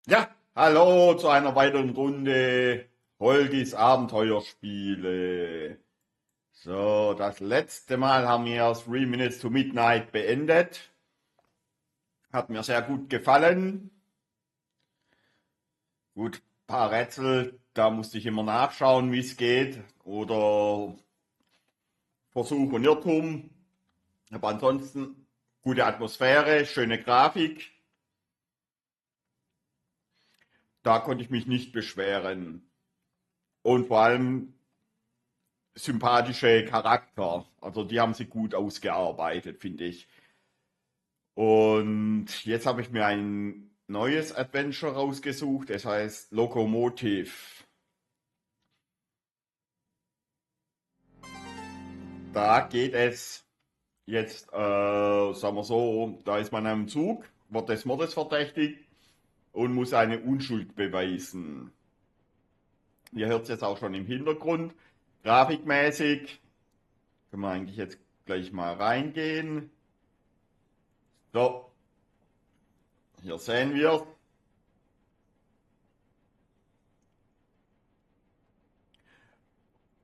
Ja, hallo zu einer weiteren Runde Holgis Abenteuerspiele. So, das letzte Mal haben wir 3 Minutes to Midnight beendet. Hat mir sehr gut gefallen. Gut, paar Rätsel, da musste ich immer nachschauen, wie es geht. Oder Versuch und Irrtum. Aber ansonsten gute Atmosphäre, schöne Grafik. Da konnte ich mich nicht beschweren. Und vor allem sympathische Charakter. Also die haben sie gut ausgearbeitet, finde ich. Und jetzt habe ich mir ein neues Adventure rausgesucht. Es heißt Loco Motive. Da geht es jetzt, sagen wir so, da ist man am Zug, wird des Mordes verdächtigt und muss eine Unschuld beweisen. Ihr hört es jetzt auch schon im Hintergrund. Grafikmäßig können wir eigentlich jetzt gleich mal reingehen. So, hier sehen wir.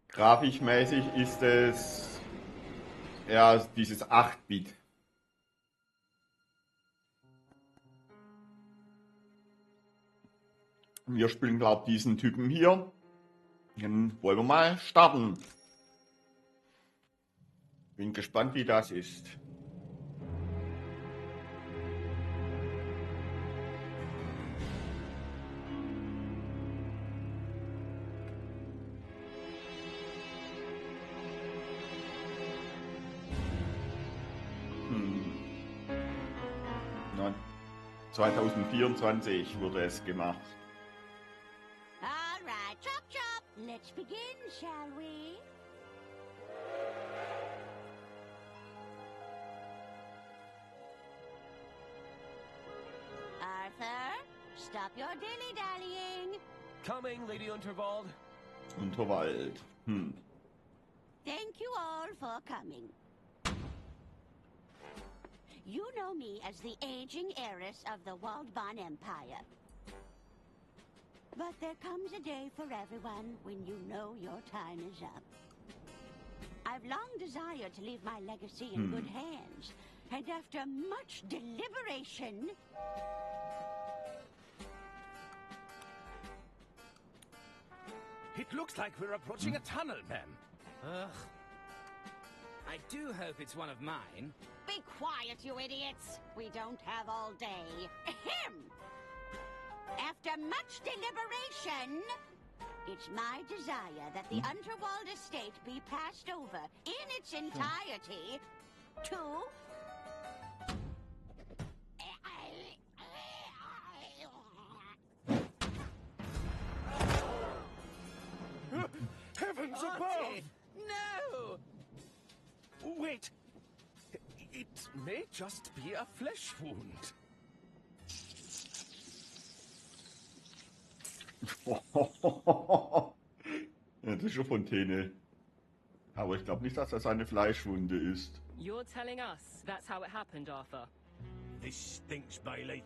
Grafischmäßig ist es ja dieses 8-Bit. Wir spielen, glaube ich, diesen Typen hier. Dann wollen wir mal starten. Bin gespannt, wie das ist. Nein. 2024 wurde es gemacht. All right, chop chop. Let's begin, shall we? Arthur, stop your dilly-dallying. Coming, Lady Unterwald. Unterwald. Thank you all for coming. You know me as the aging heiress of the Waldbahn Empire. But there comes a day for everyone when you know your time is up. I've long desired to leave my legacy in good hands, and after much deliberation... It looks like we're approaching a tunnel, ma'am. Ugh. I do hope it's one of mine. Be quiet, you idiots! We don't have all day. Ahem! After much deliberation, it's my desire that the Unterwald estate be passed over in its entirety to... Heavens above! Artie, no! Wait. It may just be a flesh wound. Ja, das ist schon Fontäne. Aber ich glaube nicht, dass das eine Fleischwunde ist. You're telling us that's how it happened, Arthur? This stinks, Bailey.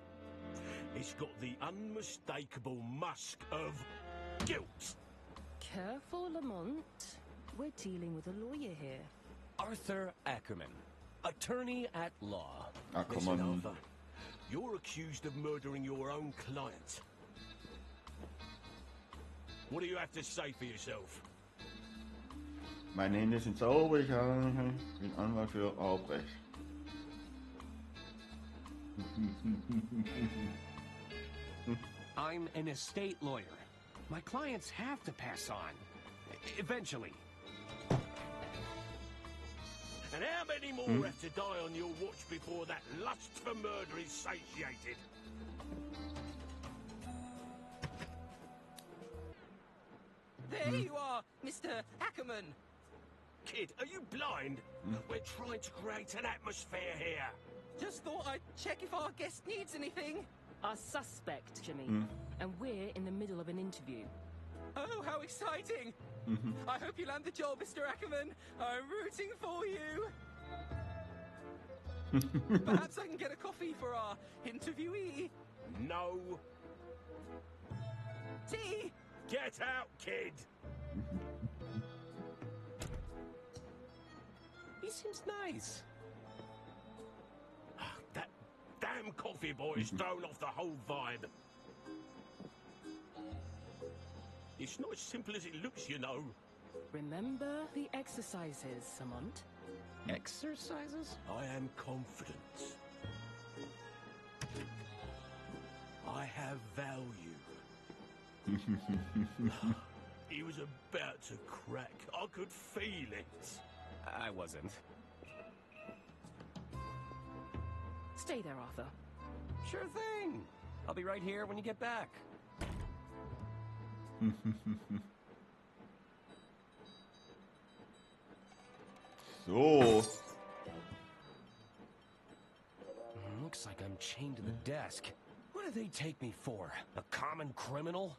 It's got the unmistakable musk of guilt. Careful, Lamont. We're dealing with a lawyer here. Arthur Ackerman, attorney at law. Ah, komm Listen, on. Arthur, you're accused of murdering your own client. What do you have to say for yourself? Meine Hände sind sauber, ich bin Anwalt für Arbeit. I'm an estate lawyer. My clients have to pass on. Eventually. And how many more have to die on your watch before that lust for murder is satiated? There you are, Mr. Ackerman. Kid, are you blind? We're trying to create an atmosphere here. Just thought I'd check if our guest needs anything. Our suspect, Jimmy. And we're in the middle of an interview. Oh, how exciting! I hope you land the job, Mr. Ackerman. I'm rooting for you. Perhaps I can get a coffee for our interviewee. No tea. Get out, kid! He seems nice. That damn coffee boy's thrown off the whole vibe. It's not as simple as it looks, you know. Remember the exercises, Lamont. Exercises? I am confident. I have value. He was about to crack. I could feel it. I wasn't. Stay there, Arthur. Sure thing. I'll be right here when you get back. So. Looks like I'm chained to the desk. What do they take me for? A common criminal?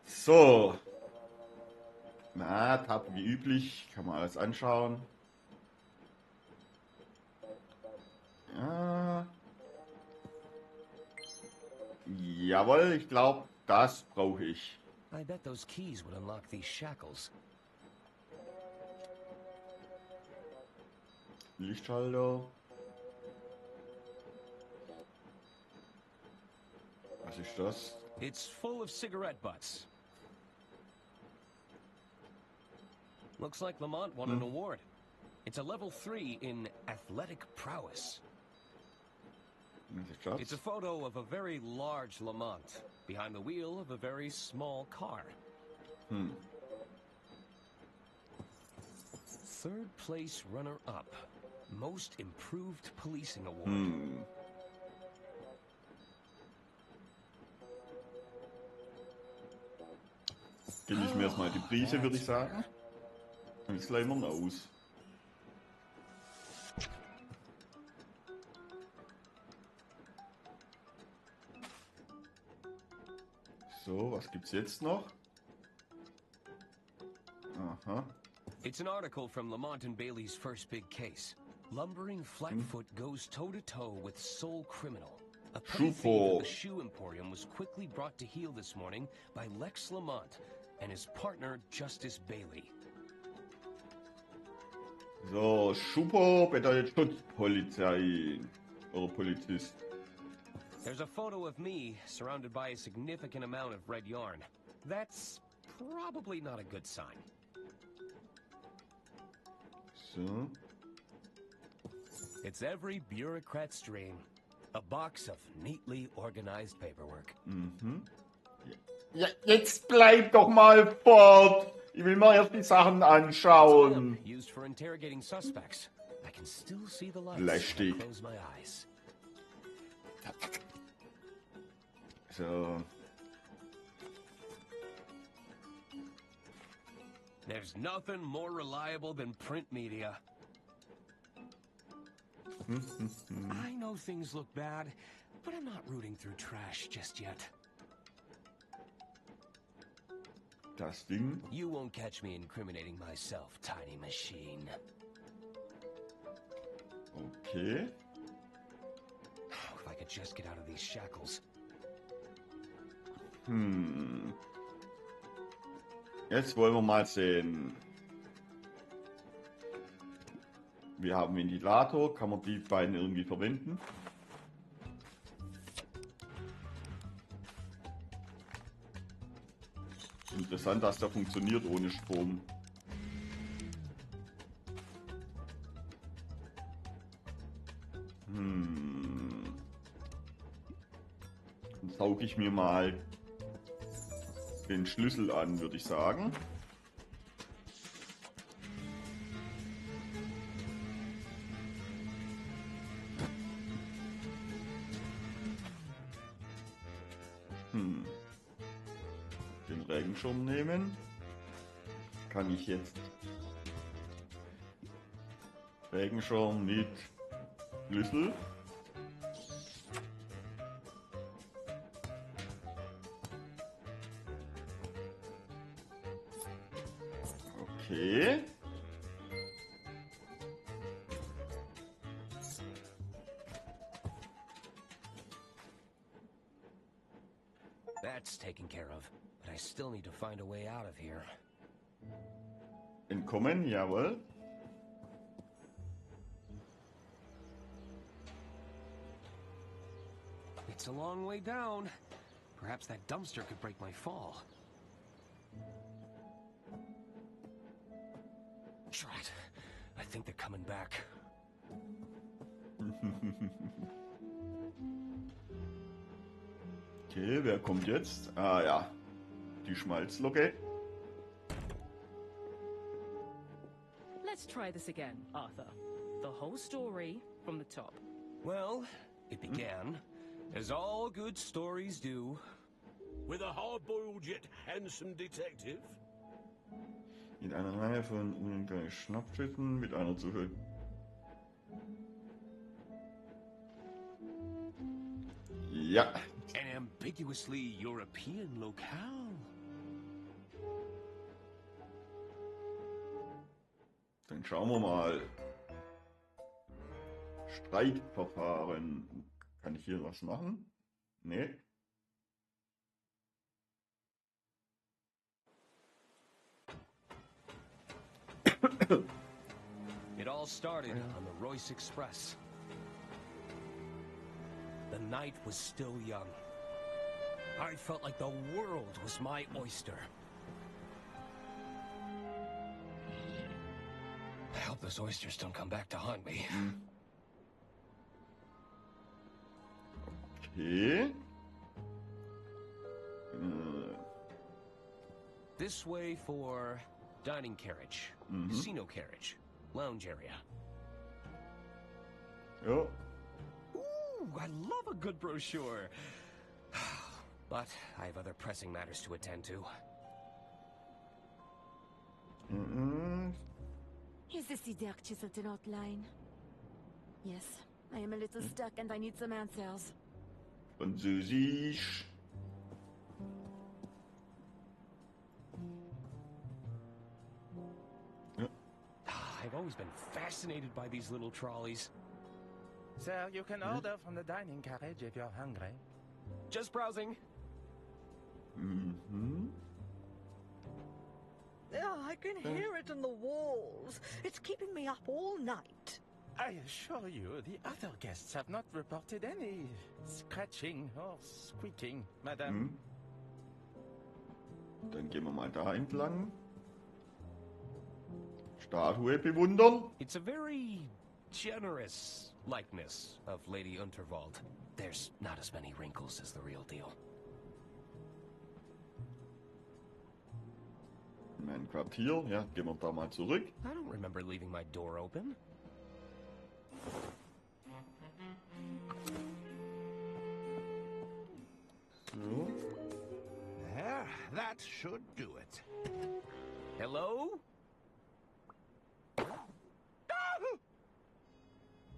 So. Na, Tab wie üblich. Kann man alles anschauen. Ja. Jawohl, ich glaube, das brauche ich. I bet those keys would unlock these shackles. Lichtschalter. Was ist das? It's full of cigarette butts. Looks like Lamont won an award. It's a level 3 in athletic prowess. Was ist das? It's a photo of a very large Lamont behind the wheel of a very small car. Third place runner-up. Most Improved Policing Award. Gebe ich mir erstmal die Prise, würde ich sagen. Und jetzt gleich mal aus. So, was gibt's jetzt noch? Aha. It's an article from Lamont and Bailey's first big case. Lumbering Flatfoot goes toe-to-toe with sole criminal. A petty thief at the shoe emporium was quickly brought to heel this morning by Lex Lamont and his partner Justice Bailey. So, Schupo bedeutet Schutzpolizei. Oder Polizist. There's a photo of me surrounded by a significant amount of red yarn. That's probably not a good sign. So. It's every bureaucrat's dream. A box of neatly organized paperwork. Ja, jetzt bleib doch mal fort. Ich will mal erst die Sachen anschauen. Used for interrogating suspects. I can still see the lights. Lästig. Close my eyes. So. There's nothing more reliable than print media. I know things look bad, but I'm not rooting through trash just yet. Das Ding. You won't catch me incriminating myself, tiny machine. Okay. If I could just get out of these shackles. Jetzt wollen wir mal sehen. Wir haben Ventilator. Kann man die beiden irgendwie verwenden? Interessant, dass der funktioniert ohne Strom. Dann sauge ich mir mal den Schlüssel an, würde ich sagen. Den Regenschirm nehmen. Kann ich jetzt Regenschirm mit Schlüssel. Okay. That's taken care of, but I still need to find a way out of here. Entkommen, jawohl. It's a long way down. Perhaps that dumpster could break my fall. Drat. I think they're coming back. Okay, wer kommt jetzt? Ah ja, die Schmalzlocke. Let's try this again, Arthur. The whole story from the top. Well, it began, as all good stories do. With a hard-boiled yet handsome detective. In einer Reihe von ungleichen Schnappschüssen mit einer Zuhöhe. Ja. An ambiguously European locale. Dann schauen wir mal. Streitverfahren. Kann ich hier was machen? Nee. It all started on the Royce Express. The night was still young. I felt like the world was my oyster. I hope those oysters don't come back to haunt me. Okay. This way for dining carriage, casino carriage, lounge area. Ja. Ooh, I love a good brochure. But I have other pressing matters to attend to. Is this the dark chiseled outline? Yes, I am a little stuck and I need some answers. Französisch. I've always been fascinated by these little trolleys. Sir, you can order from the dining carriage if you're hungry. Just browsing. Oh, I can hear it in the walls. It's keeping me up all night. I assure you, the other guests have not reported any scratching or squeaking, madam. Dann gehen wir mal da entlang. Statue bewundern. It's a very generous likeness of Lady Unterwald. There's not as many wrinkles as the real deal. Mein Quartier, ja, gehen wir da mal zurück. I don't remember leaving my door open. So. There, that should do it. Hello?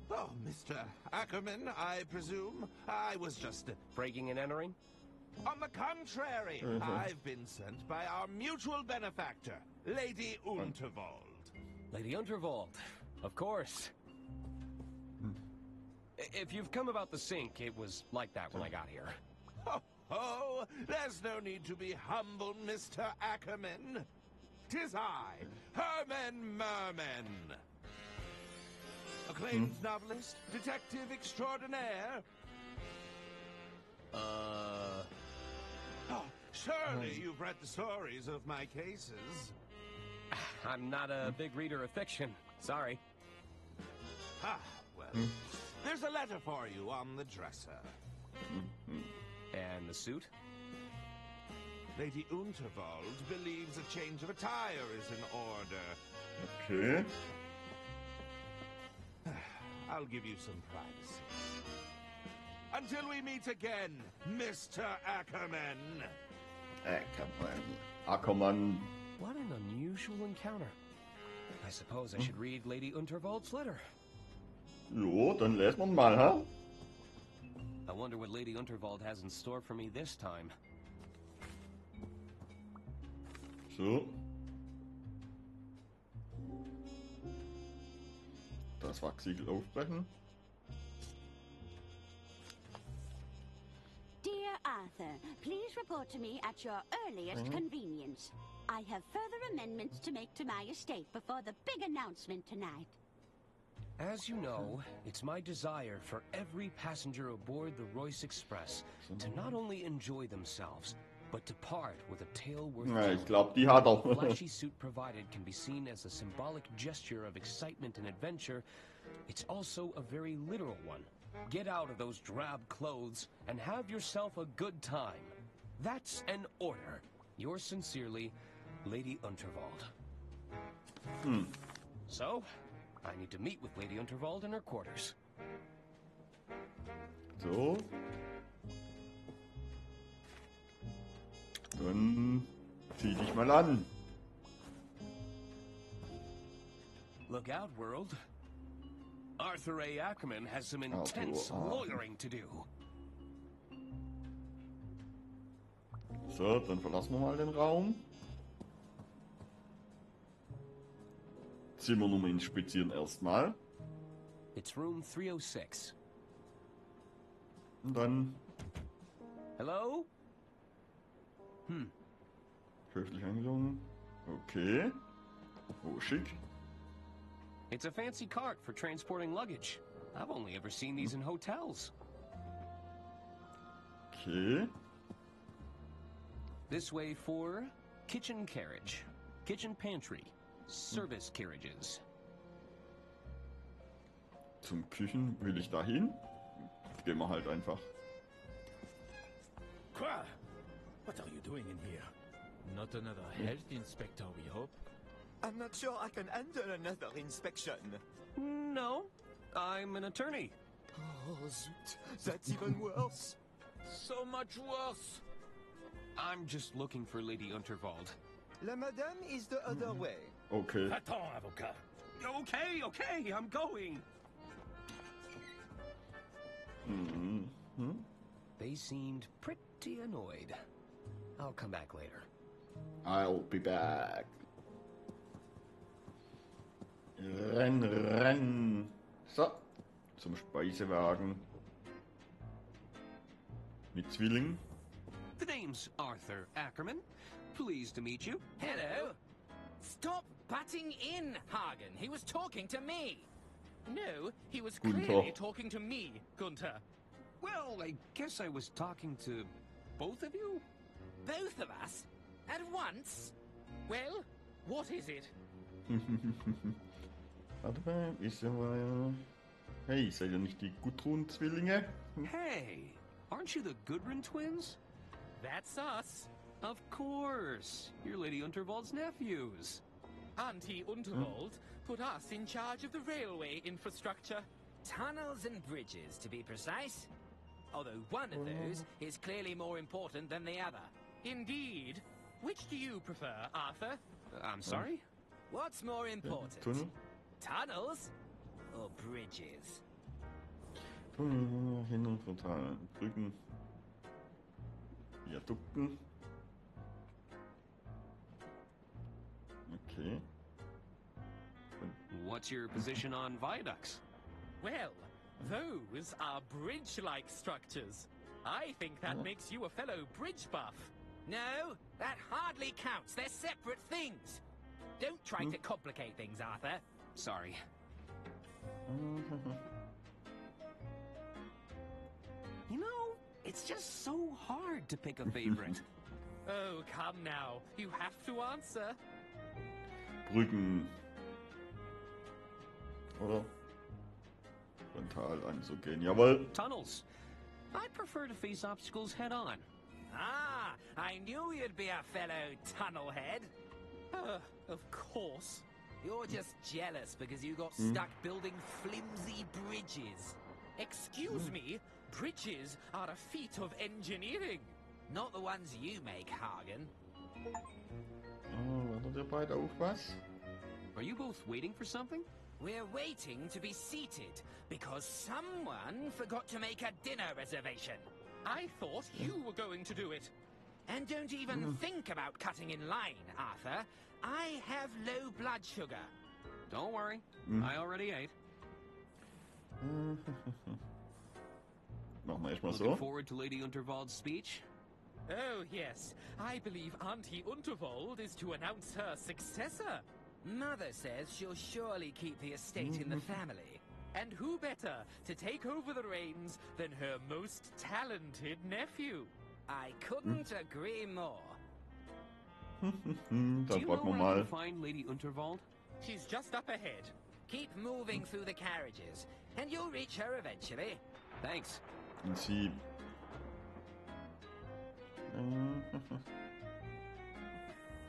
Oh, Mr. Ackerman, I presume. I was just... Breaking and entering? On the contrary, I've been sent by our mutual benefactor, Lady Unterwald. Lady Unterwald, of course. If you've come about the sink, it was like that when I got here. Oh, there's no need to be humble, Mr. Ackerman. 'Tis I, Herman Merman. Acclaimed novelist, detective extraordinaire. Oh, surely you've read the stories of my cases. I'm not a big reader of fiction. Sorry. Ah, well, there's a letter for you on the dresser. And the suit? Lady Unterwald believes a change of attire is in order. Okay. I'll give you some privacy. Until we meet again, Mr. Ackerman. Ackermann. What an unusual encounter. I suppose I should read Lady Unterwald's letter. Jo, dann lesen wir mal, ha? I wonder what Lady Unterwald has in store for me this time. So. Das Wachsiegel aufbrechen. Dear Arthur, Arthur, please report to me at your earliest convenience. I have further amendments to make to my estate before the big announcement tonight. As you know, it's my desire for every passenger aboard the Royce Express to not only enjoy themselves, but to part with a tale worth telling. Ich glaube, die hat er. The flashy suit provided can be seen as a symbolic gesture of excitement and adventure. It's also a very literal one. Get out of those drab clothes and have yourself a good time. That's an order. Yours sincerely, Lady Unterwald. So, I need to meet with Lady Unterwald in her quarters. So. Dann zieh dich mal an. Look out, world. Arthur A. Ackerman has some intense lawyering to do. So, dann verlassen wir mal den Raum. Zimmernummer inspizieren erstmal. It's room 306. Und dann Hello? höflich eingeloggt. Okay. Oh, schick. It's a fancy cart for transporting luggage. I've only ever seen these in hotels. Okay. This way for kitchen carriage, kitchen pantry, service carriages. Zum Küchen will ich dahin. Gehen wir halt einfach. Quoi? What are you doing in here? Not another health inspector, we hope? I'm not sure I can handle another inspection. No, I'm an attorney. Oh, zut. That's even worse. So much worse! I'm just looking for Lady Unterwald. La madame is the other way. Okay. Attends, avocat. Okay, I'm going. They seemed pretty annoyed. I'll come back later. I'll be back. Renn. So, zum Speisewagen. Mit Zwilling. The name's Arthur Ackerman. Pleased to meet you. Hello. Stop butting in, Hagen. He was talking to me. No, he was Guten clearly Tag. talking to me, Gunther. Well, I guess I was talking to both of you. Both of us? At once? Well, what is it? Warte mal, ist ja. Hey, seid ihr nicht die Gudrun-Zwillinge? Hey, aren't you the Gudrun twins? That's us. Of course. You're Lady Unterwald's nephews. Auntie Unterwald put us in charge of the railway infrastructure. Tunnels and bridges, to be precise. Although one of those is clearly more important than the other. Indeed. Which do you prefer, Arthur? I'm sorry? What's more important? Tunnel? Tunnels or bridges? Tunnel, Hin- und Frontal, Brücken, Viadukten. Okay. What's your position on viaducts? Well, those are bridge-like structures. I think that makes you a fellow bridge buff. No, that hardly counts. They're separate things. Don't try to complicate things, Arthur. Sorry. You know, it's just so hard to pick a favorite. Oh, come now. You have to answer. Brücken. Oder? Frontal anzugehen. Jawohl. Tunnels. I prefer to face obstacles head on. Ah, I knew you'd be a fellow tunnelhead. Of course. You're just jealous because you got stuck building flimsy bridges. Excuse me, bridges are a feat of engineering. Not the ones you make, Hagen. Wartet ihr beide auf was? Are you both waiting for something? We're waiting to be seated because someone forgot to make a dinner reservation. I thought you were going to do it. And don't even think about cutting in line, Arthur. I have low blood sugar. Don't worry. I already ate. Machen wir erstmal Looking so. forward to Lady Unterwald's speech. Oh, yes. I believe Auntie Unterwald is to announce her successor. Mother says she'll surely keep the estate in the family. And who better to take over the reins than her most talented nephew? I couldn't agree more. Dann Do you know warten wir where I mal. can find Lady Unterwald? She's just up ahead. Keep moving through the carriages, and you'll reach her eventually. Thanks. Und sie.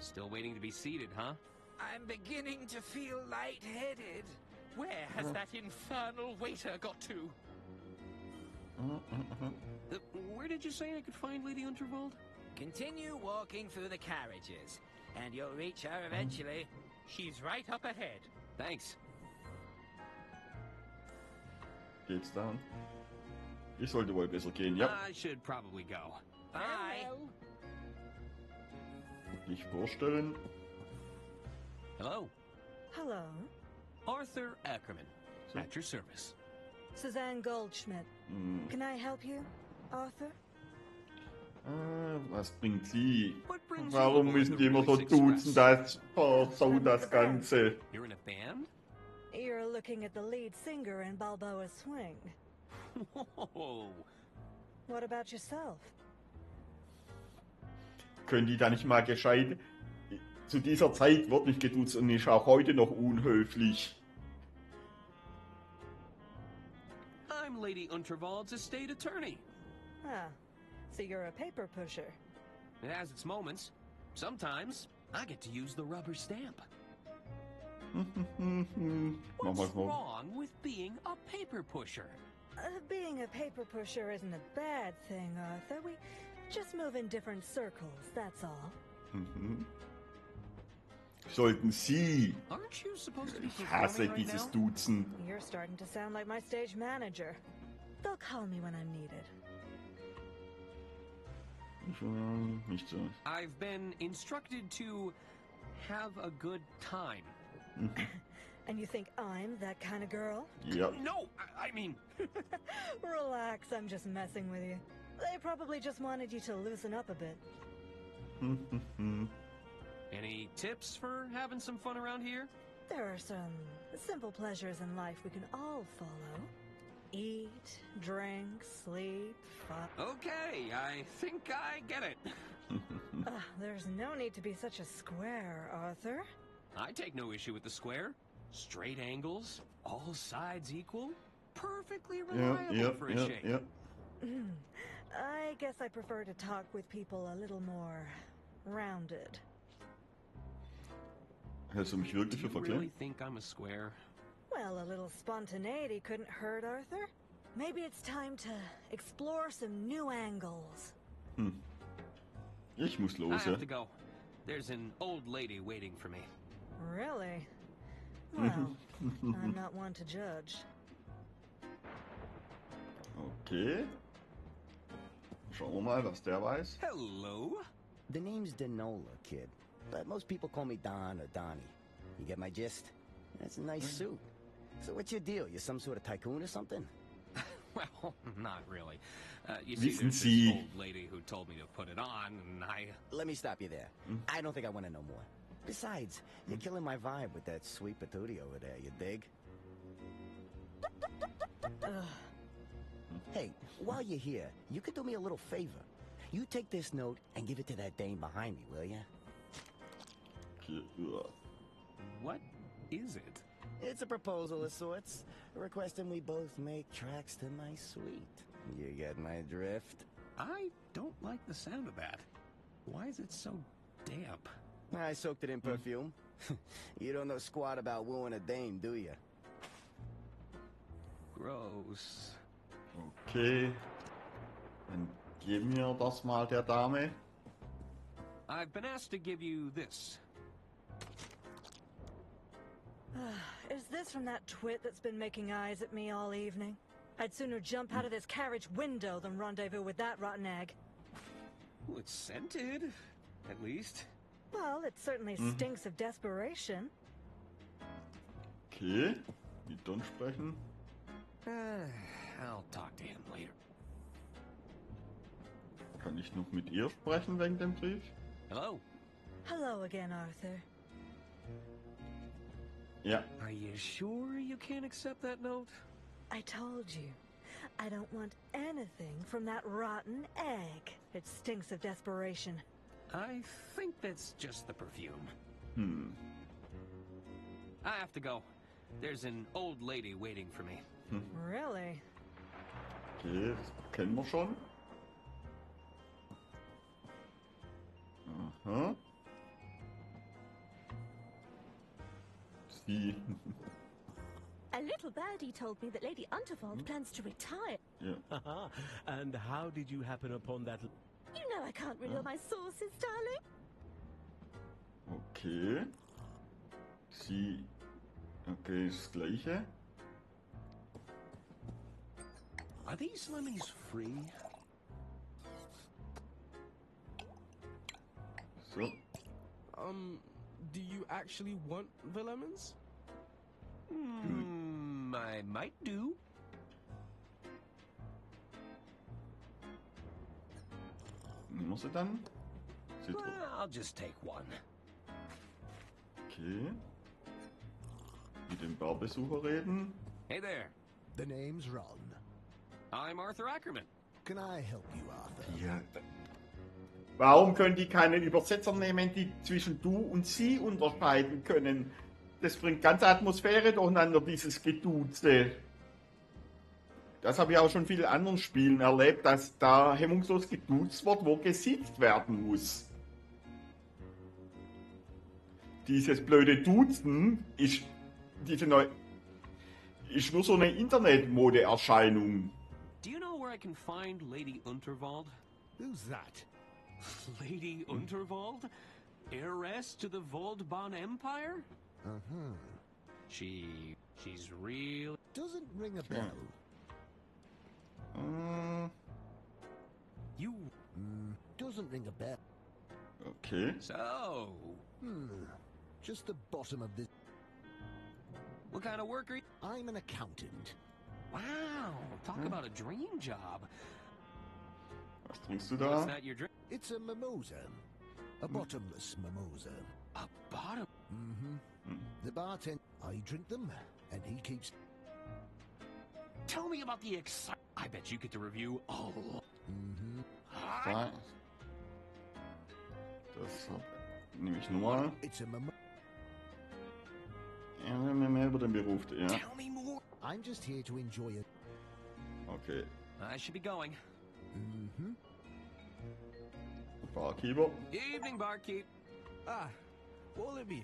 Still waiting to be seated, huh? I'm beginning to feel lightheaded. Where has that infernal waiter got to? Where did you say I could find Lady Unterwald? Continue walking through the carriages, and you'll reach her eventually. She's right up ahead. Thanks. Geht's dann? Ich sollte wohl besser gehen, ja. I should probably go. Bye. Nicht vorstellen. Hello. Hello. Arthur Ackerman. At your service. Suzanne Goldschmidt. Can I help you, Arthur? Was bringt sie? What brings Warum you müssen aboard die the immer so Royce duzen? Express? Das versaut das Ganze. You're in a band? You're looking at the lead singer in Balboa Swing. Whoa. What about yourself? Können die da nicht mal gescheit? Zu dieser Zeit wird nicht geduzt und ist auch heute noch unhöflich. I'm Lady Unterwald's estate attorney. Ah, so you're a paper pusher. It has its moments. Sometimes I get to use the rubber stamp. What's wrong with being a paper pusher? Being a paper pusher isn't a bad thing, Arthur. We just move in different circles, that's all. Sollten Sie. Aren't you supposed to be Ich hasse performing right dieses now? Duzen. You're starting to sound like my stage manager. They'll call me when I'm needed. Nicht so. I've been instructed to have a good time. And you think I'm that kind of girl? Ja. No, I mean... Relax, I'm just messing with you. They probably just wanted you to loosen up a bit. Any tips for having some fun around here? There are some simple pleasures in life we can all follow. Eat, drink, sleep, fun. Okay, I think I get it. There's no need to be such a square, Arthur. I take no issue with the square. Straight angles, all sides equal, perfectly reliable for a shape. ja. I guess I prefer to talk with people a little more rounded. Hältst du mich wirklich Do für you verklemmt? really think I'm a square? Well, a little spontaneity couldn't hurt, Arthur. Maybe it's time to explore some new angles. Ich muss I los, ja. have to go. There's an old lady waiting for me. Really? Well, I'm not one to judge. Okay. Schauen wir mal, was der weiß. Hello? The name's Denola, kid. But most people call me Don or Donnie. You get my gist? That's a nice suit. So what's your deal? You some sort of tycoon or something? Well, not really. You see, Wissen there's Sie. this old lady who told me to put it on, and I... Let me stop you there. I don't think I want to know more. Besides, you're killing my vibe with that sweet patootie over there, you dig? Hey, while you're here, you could do me a little favor. You take this note and give it to that dame behind me, will ya? Okay. What is it? It's a proposal of sorts, requesting we both make tracks to my suite. You get my drift? I don't like the sound of that. Why is it so damp? I soaked it in perfume. You don't know squat about wooing a dame, do you? Gross. Okay. Dann geben wir das mal der Dame. I've been asked to give you this. Is this from that twit that's been making eyes at me all evening? I'd sooner jump out of this carriage window than rendezvous with that rotten egg. Well, it's scented, at least. Well, it certainly stinks of desperation. Okay. Mit Don sprechen. I'll talk to him later. Kann ich noch mit ihr sprechen wegen dem Brief? Hello. Hello again, Arthur. Ja. Are you sure you can't accept that note? I told you. I don't want anything from that rotten egg. It stinks of desperation. I think that's just the perfume. I have to go. There's an old lady waiting for me. Really? Okay, das kennen wir schon. Aha. Sie. A little birdie told me that Lady Unterwald plans to retire. Ja. And how did you happen upon that? You know I can't reveal my sources, darling. Okay. Sie. Okay, das gleiche. Are these lemons free? So. Do you actually want the lemons? I might do. Nehmen wir sie dann? Well, I'll just take one. Okay. Mit dem Barbesucher reden. Hey there. The name's Ron. I'm Arthur Ackerman. Can I help you, Arthur? Ja. Warum können die keinen Übersetzer nehmen, die zwischen du und sie unterscheiden können? Das bringt ganze Atmosphäre durcheinander, dieses Geduze. Das habe ich auch schon in vielen anderen Spielen erlebt, dass da hemmungslos geduzt wird, wo gesiezt werden muss. Dieses blöde Duzen ist, ist nur so eine Internetmode-Erscheinung. Do you know where I can find Lady Unterwald? Who's that? Lady Unterwald? Heiress to the Voldbahn Empire? She's real. Doesn't ring a bell. You doesn't ring a bell. Okay. So. Just the bottom of this. What kind of work are you? I'm an accountant. Wow, talk about a dream job. Was trinkst du da? What's that your drink? It's a mimosa. A bottomless mimosa. A bottom? The bartender, I drink them, and he keeps... Tell me about the excitement. I bet you get to review all. Da. Das nehme ich nochmal. It's a mimosa. Ja, mehr über den Beruf, ja. Tell me more. I'm just here to enjoy it. Okay. I should be going. Barkeeper. Evening, barkeep. Ah, what will it be?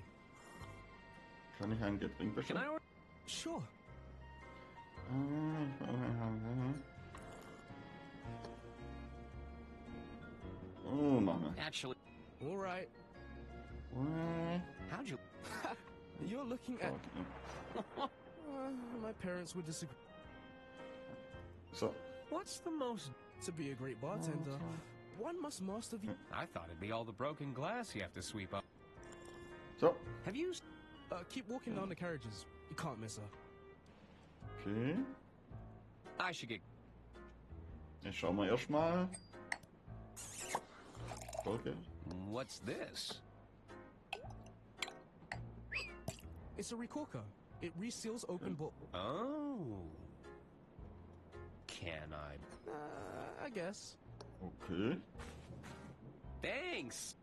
Kann ich ein Getränk bestellen? Can I order? Sure. Oh, Mama. Actually. All right. How'd you? You're looking at. My parents would disagree. So. What's the most? To be a great bartender, one must master the. I thought it'd be all the broken glass you have to sweep up. So. Have you? Keep walking down the carriages. You can't miss her. Okay. I should get. Jetzt schauen wir erstmal. Okay. What's this? It's a recorker. It reseals open book. Oh. Can I? I guess. Okay. Thanks.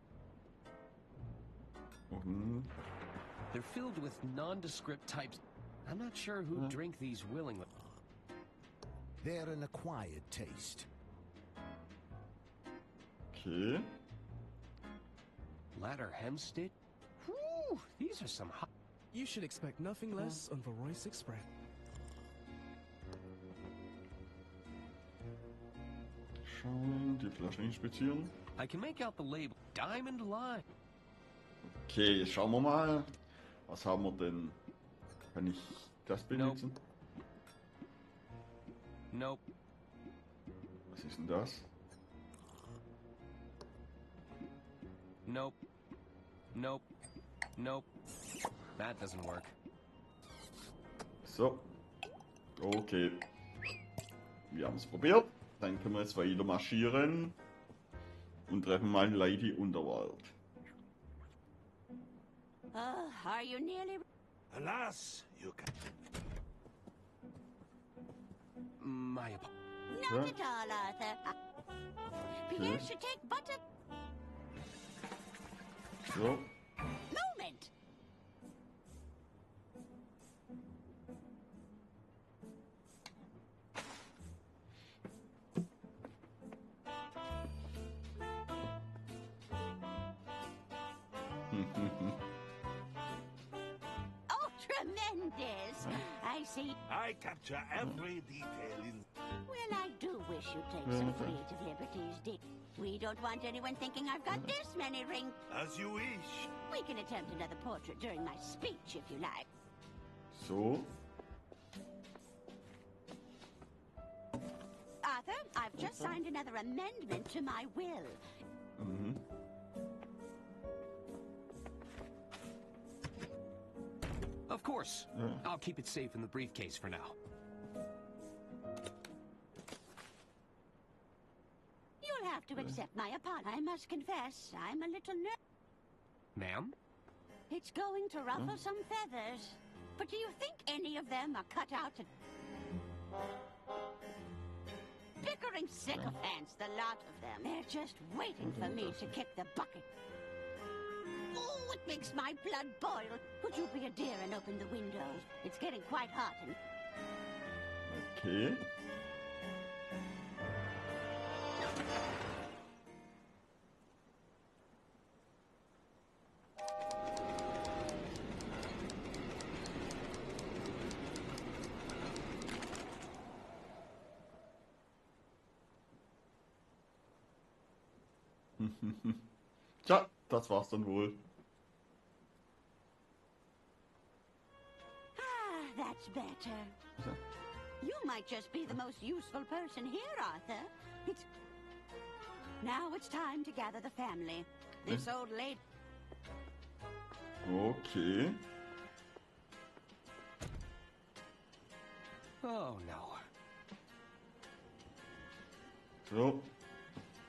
They're filled with nondescript types. I'm not sure who'd drink these willingly. They're an acquired taste. Okay. Ladder Hempstead? Whew, these are some hot... You should expect nothing less on the Royce Express. Schauen, die Flaschen inspizieren. I can make out the label. Diamond Lime. Okay, jetzt schauen wir mal. Was haben wir denn? Kann ich das benutzen? Nope. Was ist denn das? Nope. Nope. Nope. That doesn't work. So. Okay. Wir haben es probiert. Dann können wir jetzt weiter marschieren. und treffen mal Lady Unterwald. Are you nearly... Alas, you can... My Not at all, Arthur. Pierre should take butter... So. Moment! Oh, tremendous! I see. I capture every detail in... Well, I do wish you'd take some creative liberties, Dick. We don't want anyone thinking I've got this many rings. As you wish. We can attempt another portrait during my speech, if you like. So. Arthur, I've just signed another amendment to my will. Of course. I'll keep it safe in the briefcase for now. You'll have to accept my apology. I must confess, I'm a little Ma'am? It's going to ruffle some feathers. But do you think any of them are cut out to... Bickering sycophants, the lot of them. They're just waiting for me to kick the bucket. Oh, it makes my blood boil. Would you be a dear and open the windows? It's getting quite hot and... Okay. Tja, das war's dann wohl. That's better. You might just be the most useful person here, Arthur. Now it's time to gather the family. This old lady... Okay. Oh, no. So.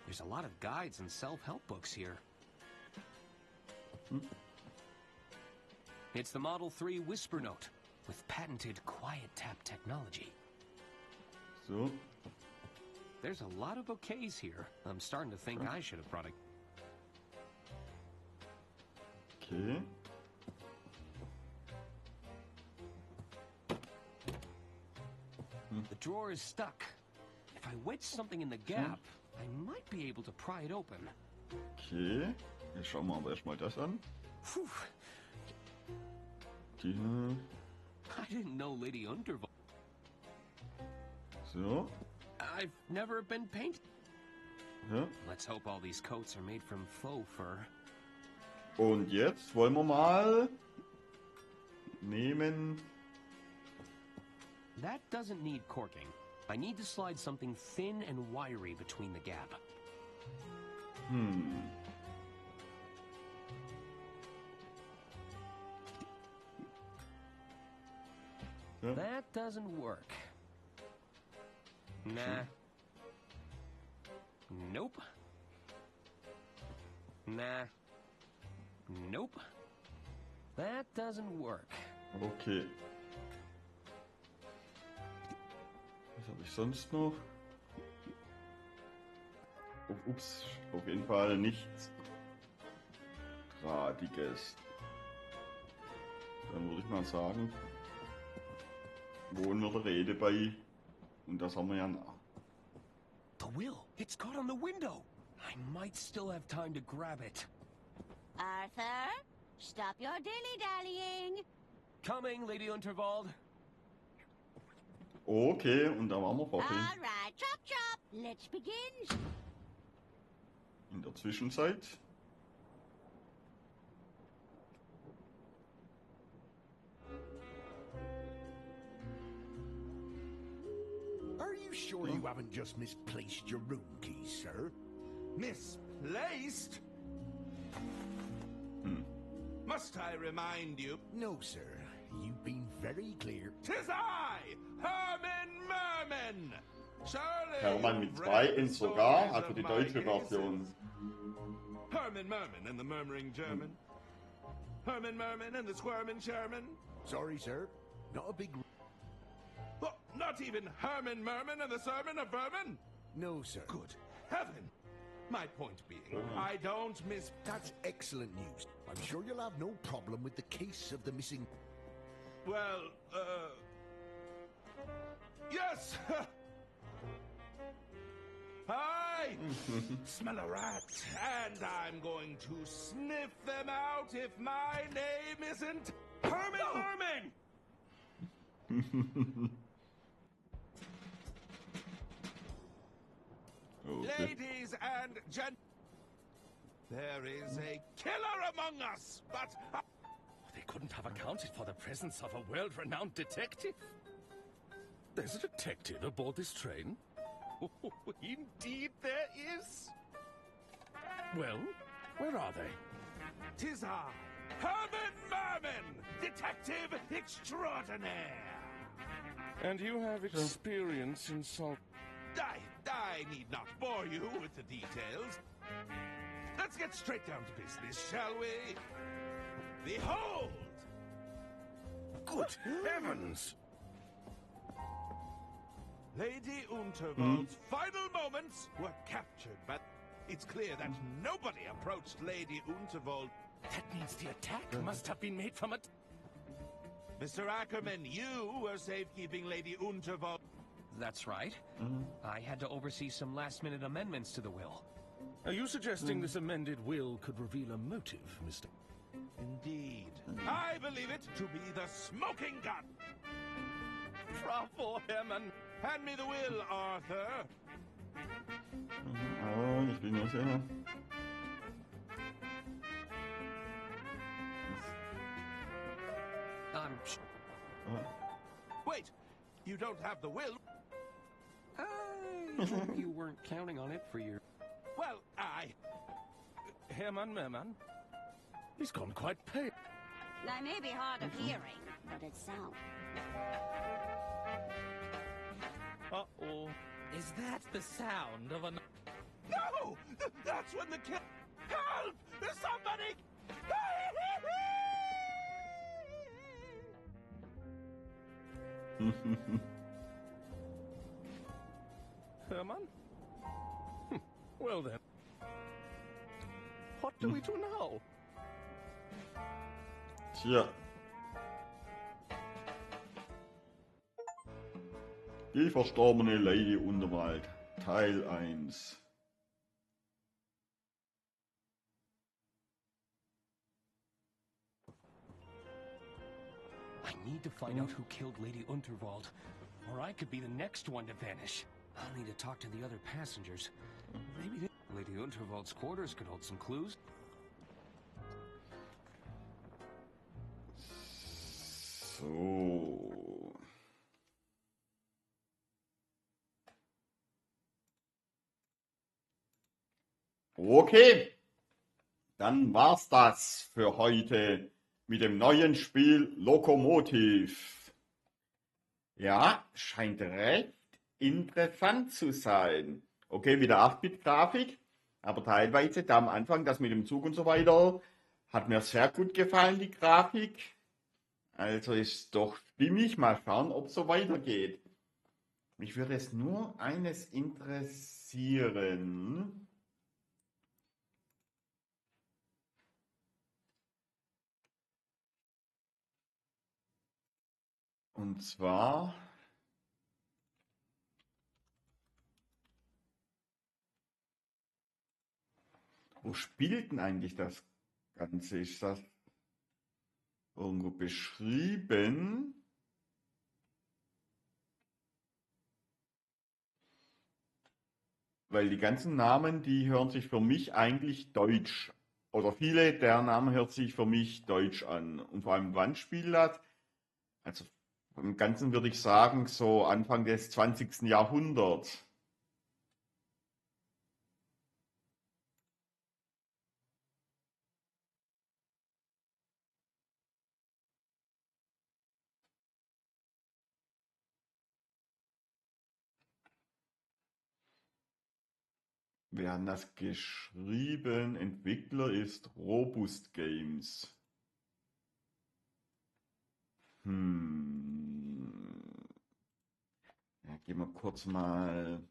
There's a lot of guides and self-help books here. It's the Model 3 Whisper Note with patented quiet tap technology. So. There's a lot of bouquets here. I'm starting to think I should have brought it. Okay. The drawer is stuck. If I wedge something in the gap, I might be able to pry it open. Okay. Jetzt schauen wir aber erstmal das an. I didn't know Lady Unterwald. So. I've never been painted. Ja. Let's hope all these coats are made from faux fur. Und jetzt wollen wir mal nehmen. That doesn't need corking. I need to slide something thin and wiry between the gap. Ja. That doesn't work. Nah. Nope. Nah. Nope. That doesn't work. Okay. Was habe ich sonst noch? Oh, ups, auf jeden Fall nichts Drahtiges. Dann würde ich mal sagen, wohnen wir der Rede bei. Und das haben wir ja nach. The will. It's caught on the window. I might still have time to grab it. Arthur, stop your dilly-dallying. Coming, Lady Unterwald. Okay, und da waren wir fertig. All right, chop chop. Let's begin. In der Zwischenzeit. Are you sure you haven't just misplaced your room keys, sir? Misplaced? Must I remind you? No, sir. You've been very clear. 'Tis I, Herman Merman. Surely Hermann mit 2 in sogar, also die deutsche Version. Herman Merman and the Murmuring German. Herman Merman and the Squirmin' Sherman. Sorry, sir. Not a big... What? Not even Herman Merman and the Sermon of Vermin? No, sir. Good heaven! My point being, I don't miss... That's excellent news. I'm sure you'll have no problem with the case of the missing... Well, yes! I smell a rat, and I'm going to sniff them out if my name isn't Herman Merman! Okay. Ladies and gent... There is a killer among us, but... They couldn't have accounted for the presence of a world-renowned detective. There's a detective aboard this train? Oh, indeed there is. Well, where are they? 'Tis I, Herman Merman, detective extraordinaire. And you have experience in I need not bore you with the details. Let's get straight down to business, shall we? Behold! Good heavens! Lady Unterwald's final moments were captured, but it's clear that nobody approached Lady Unterwald. That means the attack must have been made from a... Mr. Ackerman, you were safekeeping Lady Unterwald. That's right. I had to oversee some last-minute amendments to the will. Are you suggesting this amended will could reveal a motive, Mr. Indeed. I believe it to be the smoking gun. Bravo, Herman. Hand me the will, Arthur. Oh, ich bin nur sicher. Wait, you don't have the will? I hope you weren't counting on it for your... Well, Herman Merman? He's gone quite pale. I may be hard of hearing, but it's sound. Uh-oh. Is that the sound of an... No! That's when the kill... Help! There's somebody... Herman? Well then. What do we do now? Tja. Die verstorbene Lady Unterwald, Teil 1. I need to find out who killed Lady Unterwald, or I could be the next one to vanish. I'll need to talk to the other passengers. Maybe Lady Unterwald's quarters could hold some clues. So. Okay, dann war's das für heute mit dem neuen Spiel Loco Motive. Ja, scheint recht interessant zu sein. Okay, wieder 8-Bit-Grafik, aber teilweise da am Anfang, das mit dem Zug und so weiter, hat mir sehr gut gefallen, die Grafik. Also ist doch stimmig. Mal schauen, ob es so weitergeht. Mich würde es nur eines interessieren. Und zwar... Wo spielt denn eigentlich das Ganze? Ist das irgendwo beschrieben? Weil die ganzen Namen, die hören sich für mich eigentlich deutsch, oder viele der Namen hört sich für mich deutsch an. Und vor allem wann spielt das? Also im Ganzen würde ich sagen, so Anfang des 20. Jahrhunderts. Wer hat das geschrieben? Entwickler ist Robust Games. Ja, gehen wir kurz mal.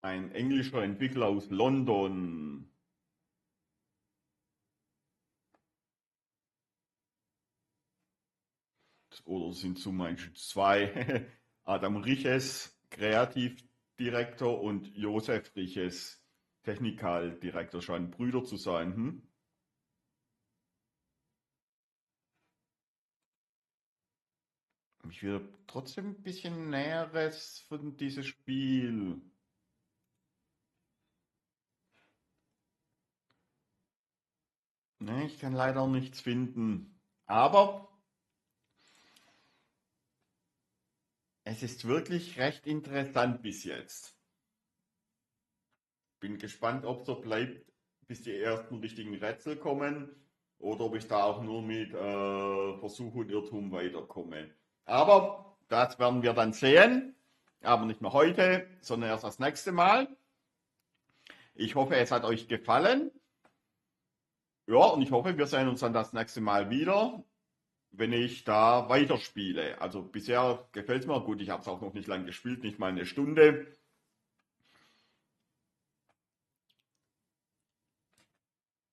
Ein englischer Entwickler aus London. Oder sind zum Beispiel zwei. Adam Riches, Kreativdirektor, und Josef Riches, Technikaldirektor, scheinen Brüder zu sein. Ich will trotzdem ein bisschen Näheres von diesem Spiel. Ne, ich kann leider nichts finden. Aber es ist wirklich recht interessant bis jetzt. Bin gespannt, ob es so bleibt, bis die ersten richtigen Rätsel kommen, oder ob ich da auch nur mit Versuch und Irrtum weiterkomme. Aber das werden wir dann sehen. Aber nicht mehr heute, sondern erst das nächste Mal. Ich hoffe, es hat euch gefallen. Ja, und ich hoffe, wir sehen uns dann das nächste Mal wieder, wenn ich da weiterspiele. Also bisher gefällt es mir gut. Ich habe es auch noch nicht lange gespielt, nicht mal eine Stunde.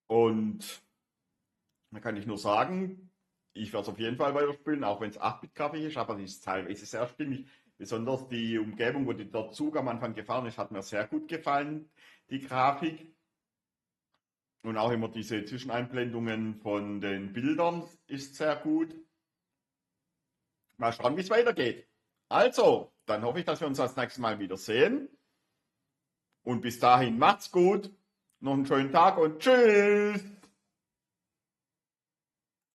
Und da kann ich nur sagen, ich werde es auf jeden Fall weiterspielen, auch wenn es 8-Bit-Grafik ist, aber es ist teilweise sehr stimmig. Besonders die Umgebung, wo der Zug am Anfang gefahren ist, hat mir sehr gut gefallen, die Grafik. Und auch immer diese Zwischeneinblendungen von den Bildern ist sehr gut. Mal schauen, wie es weitergeht. Also, dann hoffe ich, dass wir uns das nächste Mal wieder sehen. Und bis dahin macht's gut. Noch einen schönen Tag und tschüss.